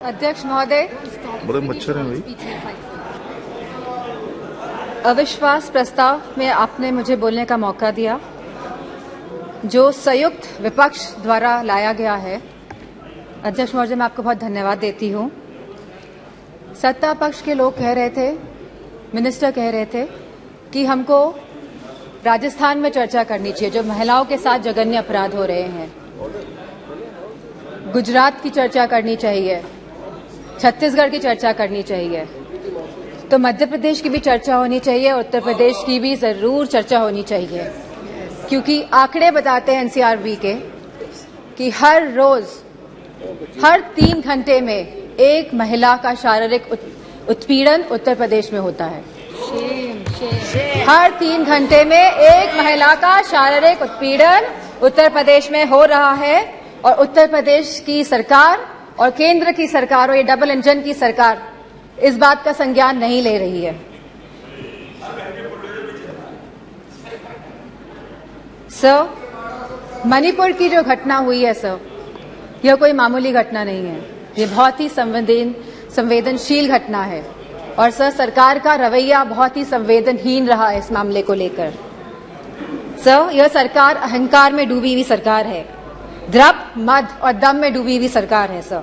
अध्यक्ष महोदय, बड़े मच्छर हैं भाई। अविश्वास प्रस्ताव में आपने मुझे बोलने का मौका दिया जो संयुक्त विपक्ष द्वारा लाया गया है। अध्यक्ष महोदय, मैं आपको बहुत धन्यवाद देती हूँ। सत्ता पक्ष के लोग कह रहे थे, मिनिस्टर कह रहे थे कि हमको राजस्थान में चर्चा करनी चाहिए जो महिलाओं के साथ जघन्य अपराध हो रहे हैं, गुजरात की चर्चा करनी चाहिए, छत्तीसगढ़ की चर्चा करनी चाहिए, तो मध्य प्रदेश की भी चर्चा होनी चाहिए, उत्तर प्रदेश की भी जरूर चर्चा होनी चाहिए, क्योंकि आंकड़े बताते हैं एनसीआरबी के कि हर रोज हर 3 घंटे में एक महिला का शारीरिक उत्पीड़न उत्तर प्रदेश में होता है। हर 3 घंटे में एक महिला का शारीरिक उत्पीड़न उत्तर प्रदेश में हो रहा है और उत्तर प्रदेश की सरकार और केंद्र की सरकार और ये डबल इंजन की सरकार इस बात का संज्ञान नहीं ले रही है। सर, मणिपुर की जो घटना हुई है सर, यह कोई मामूली घटना नहीं है, ये बहुत ही संवेदनशील घटना है और सर सरकार का रवैया बहुत ही संवेदनहीन रहा है इस मामले को लेकर। सर, यह सरकार अहंकार में डूबी हुई सरकार है, द्रप मद और दम में डूबी हुई सरकार है sir.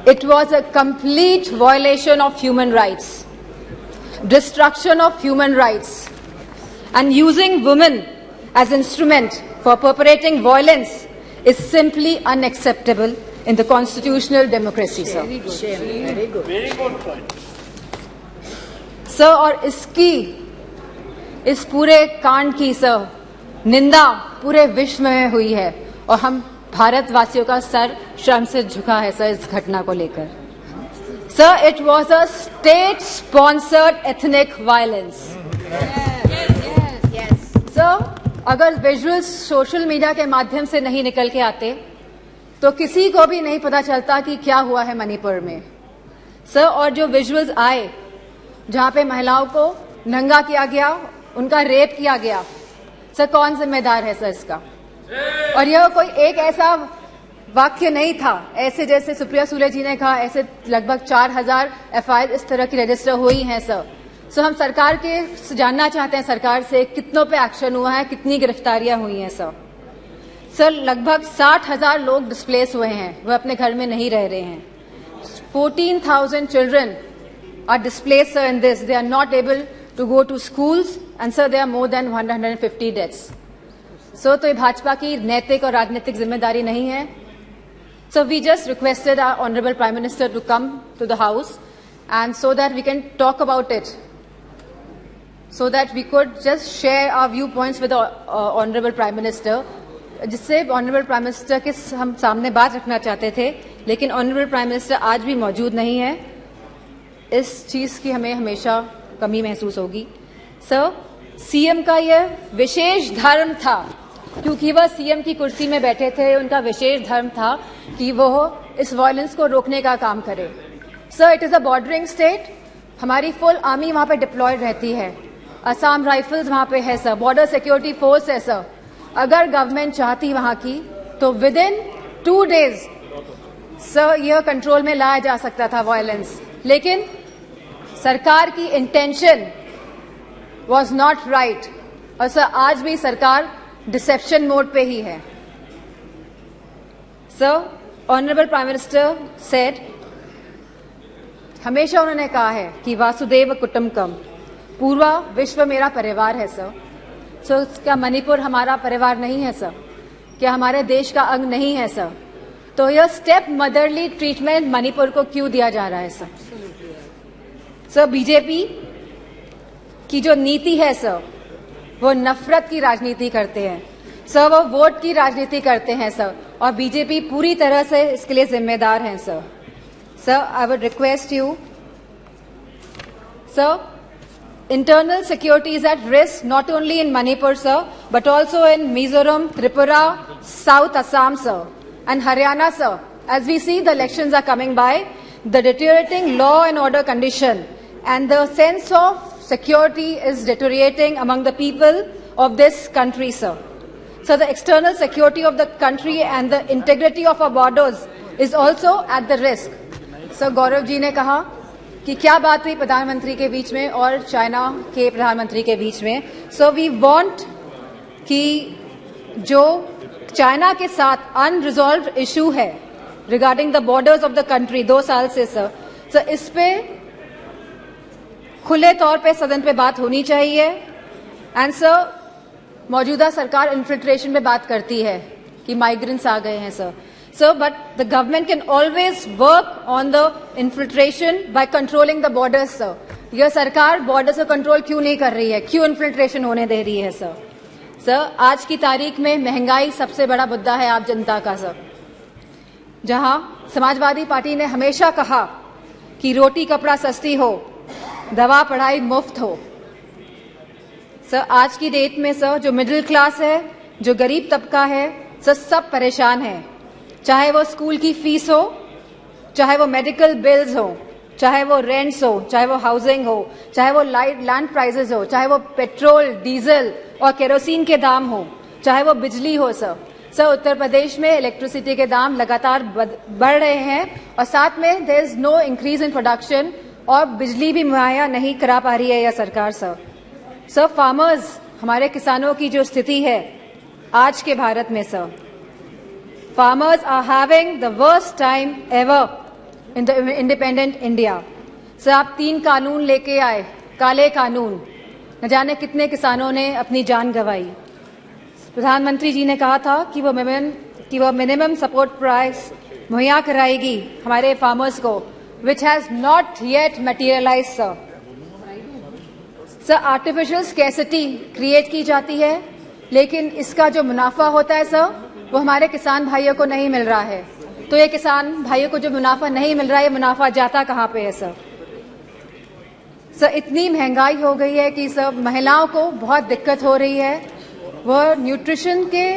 It was a complete violation of human rights, destruction of human rights and using women as instrument for perpetrating violence is simply unacceptable in the constitutional democracy, sir. Very good point. Sir, और इस पूरे कांड की sir निंदा पूरे विश्व में हुई है और हम भारतवासियों का सर शर्म से झुका है सर इस घटना को लेकर। Sir, it was a state sponsored ethnic violence. Sir, अगर विजुअल्स सोशल मीडिया के माध्यम से नहीं निकल के आते तो किसी को भी नहीं पता चलता कि क्या हुआ है मणिपुर में सर। और जो विजुअल्स आए जहां पे महिलाओं को नंगा किया गया, उनका रेप किया गया, सर कौन जिम्मेदार है सर इसका? और यह कोई एक ऐसा वाक्य नहीं था, ऐसे जैसे सुप्रिया सुले जी ने कहा, ऐसे लगभग 4000 एफआईआर इस तरह की रजिस्टर हुई हैं सर। सो हम सरकार के जानना चाहते हैं सरकार से कितनों पे एक्शन हुआ है, कितनी गिरफ्तारियां हुई हैं सर। सर, लगभग 60,000 लोग डिस्प्लेस हुए हैं, वह अपने घर में नहीं रह रहे हैं। 14,000 children are displace sir in this, they are not able to go to schools and sir they are more than 150 deaths. So तो ये भाजपा की नैतिक और राजनीतिक जिम्मेदारी नहीं है। So we just requested our honourable prime minister to come to the house and so that we can talk about it, so that we could just share our viewpoints with the honorable prime minister, जिससे honorable prime minister के हम सामने बात रखना चाहते थे, लेकिन honorable prime minister आज भी मौजूद नहीं है। इस चीज की हमें हमेशा कमी महसूस होगी। सर, सीएम का यह विशेष धर्म था, क्योंकि वह सीएम की कुर्सी में बैठे थे, उनका विशेष धर्म था कि वह इस वायलेंस को रोकने का काम करे। Sir, it is a bordering state, हमारी फुल आर्मी वहां पे डिप्लॉयड रहती है, असम राइफल्स वहां पे है सर, बॉर्डर सिक्योरिटी फोर्स है सर। अगर गवर्नमेंट चाहती वहां की तो विद इन 2 डेज सर यह कंट्रोल में लाया जा सकता था वायलेंस, लेकिन सरकार की इंटेंशन वाज नॉट राइट और सर आज भी सरकार डिसेप्शन मोड पे ही है। Sir, honourable prime minister said, हमेशा उन्होंने कहा है कि वासुदेव कुटुंबकम, पूरा विश्व मेरा परिवार है सर। सो क्या मणिपुर हमारा परिवार नहीं है सर? क्या हमारे देश का अंग नहीं है सर? तो यह स्टेप मदरली ट्रीटमेंट मणिपुर को क्यों दिया जा रहा है सर? सर, बीजेपी की जो नीति है सर, वो नफरत की राजनीति करते हैं सर, वो वोट की राजनीति करते हैं सर, और बीजेपी पूरी तरह से इसके लिए जिम्मेदार है sir. Sir, I would request you, sir, internal security is at risk not only in Manipur, sir, but also in Mizoram, Tripura, South Assam, sir, and Haryana, sir. As we see the elections are coming by, the deteriorating law and order condition and the sense of security is deteriorating among the people of this country, sir. So the external security of the country and the integrity of our borders is also at the risk. Sir Gaurav ji ने कहा कि क्या बात हुई प्रधानमंत्री के बीच में और चाइना के प्रधानमंत्री के बीच में। सो वी वांट कि जो चाइना के साथ अनरिजॉल्व्ड इशू है regarding the borders of the country 2 साल से सर इस पे खुले तौर पे सदन पे बात होनी चाहिए। एंड सर मौजूदा सरकार इन्फिल्ट्रेशन पे बात करती है कि माइग्रेंट्स आ गए हैं sir but the government can always work on the infiltration by controlling the borders sir. यह सरकार बॉर्डर्स को कंट्रोल क्यों नहीं कर रही है, क्यों इन्फिल्ट्रेशन होने दे रही है सर आज की तारीख में महंगाई सबसे बड़ा मुद्दा है आप जनता का सर। जहां समाजवादी पार्टी ने हमेशा कहा कि रोटी कपड़ा सस्ती हो, दवा पढ़ाई मुफ्त हो, सर आज की डेट में सर जो मिडिल क्लास है, जो गरीब तबका है सर, सब परेशान है। चाहे वो स्कूल की फीस हो, चाहे वो मेडिकल बिल्स हो, चाहे वो रेंट्स हो, चाहे वो हाउसिंग हो, चाहे वो लैंड प्राइसेस हो, चाहे वो पेट्रोल डीजल और केरोसिन के दाम हो, चाहे वो बिजली हो सर उत्तर प्रदेश में इलेक्ट्रिसिटी के दाम लगातार बढ़ रहे हैं और साथ में there is no increase in production और बिजली भी मुहैया नहीं करा पा रही है यह सरकार सर फार्मर्स, हमारे किसानों की जो स्थिति है आज के भारत में sir, farmers are having the worst time ever in the independent India. Sir आप 3 कानून लेके आए, काले कानून, न जाने कितने किसानों ने अपनी जान गंवाई। प्रधानमंत्री जी ने कहा था कि वो मिनिमम सपोर्ट प्राइस मुहैया कराएगी हमारे फार्मर्स को, which has not yet materialise sir artificial scarcity create की जाती है, लेकिन इसका जो मुनाफा होता है सर वो हमारे किसान भाइयों को नहीं मिल रहा है। तो ये किसान भाइयों को जो मुनाफा नहीं मिल रहा है, ये मुनाफा जाता कहाँ पे है सर इतनी महंगाई हो गई है कि सर महिलाओं को बहुत दिक्कत हो रही है। वह न्यूट्रिशन के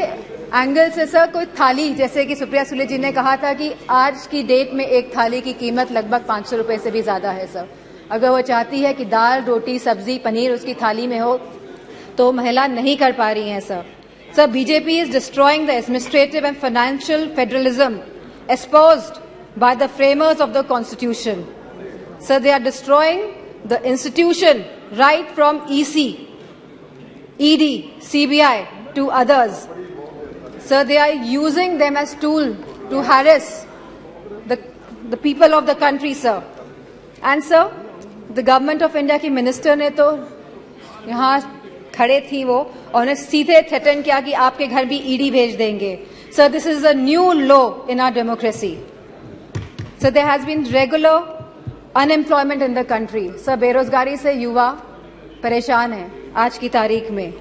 एंगल से सर कोई थाली, जैसे कि सुप्रिया सुले जी ने कहा था कि आज की डेट में एक थाली की कीमत लगभग 500 रुपए से भी ज्यादा है सर। अगर वो चाहती है कि दाल रोटी सब्जी पनीर उसकी थाली में हो तो महिला नहीं कर पा रही हैं sir BJP is destroying the administrative and financial federalism espoused by the framers of the constitution. So they are destroying the institution right from EC, ED, CBI to others. So they are using them as tool to harass the people of the country, sir. And sir, the government of India की minister ने तो यहाँ खड़े थी वो और उन्हें सीधे थ्रेटन किया कि आपके घर भी ईडी भेज देंगे। So this is a new law in our democracy. So there has been regular unemployment in the country. So बेरोजगारी से युवा परेशान हैं आज की तारीख में।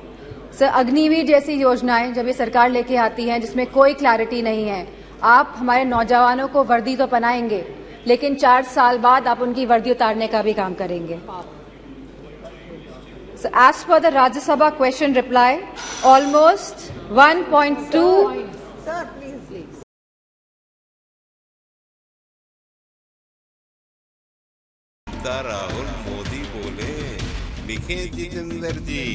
सर अग्निवीर जैसी योजनाएं जब ये सरकार लेके आती हैं जिसमें कोई क्लैरिटी नहीं है, आप हमारे नौजवानों को वर्दी तो पहनाएंगे लेकिन 4 साल बाद आप उनकी वर्दी उतारने का भी काम करेंगे। So as per the Rajya Sabha question reply, almost 1.2 Sir, please. Rahul Modi बोले, लिखे जितेंद्र जी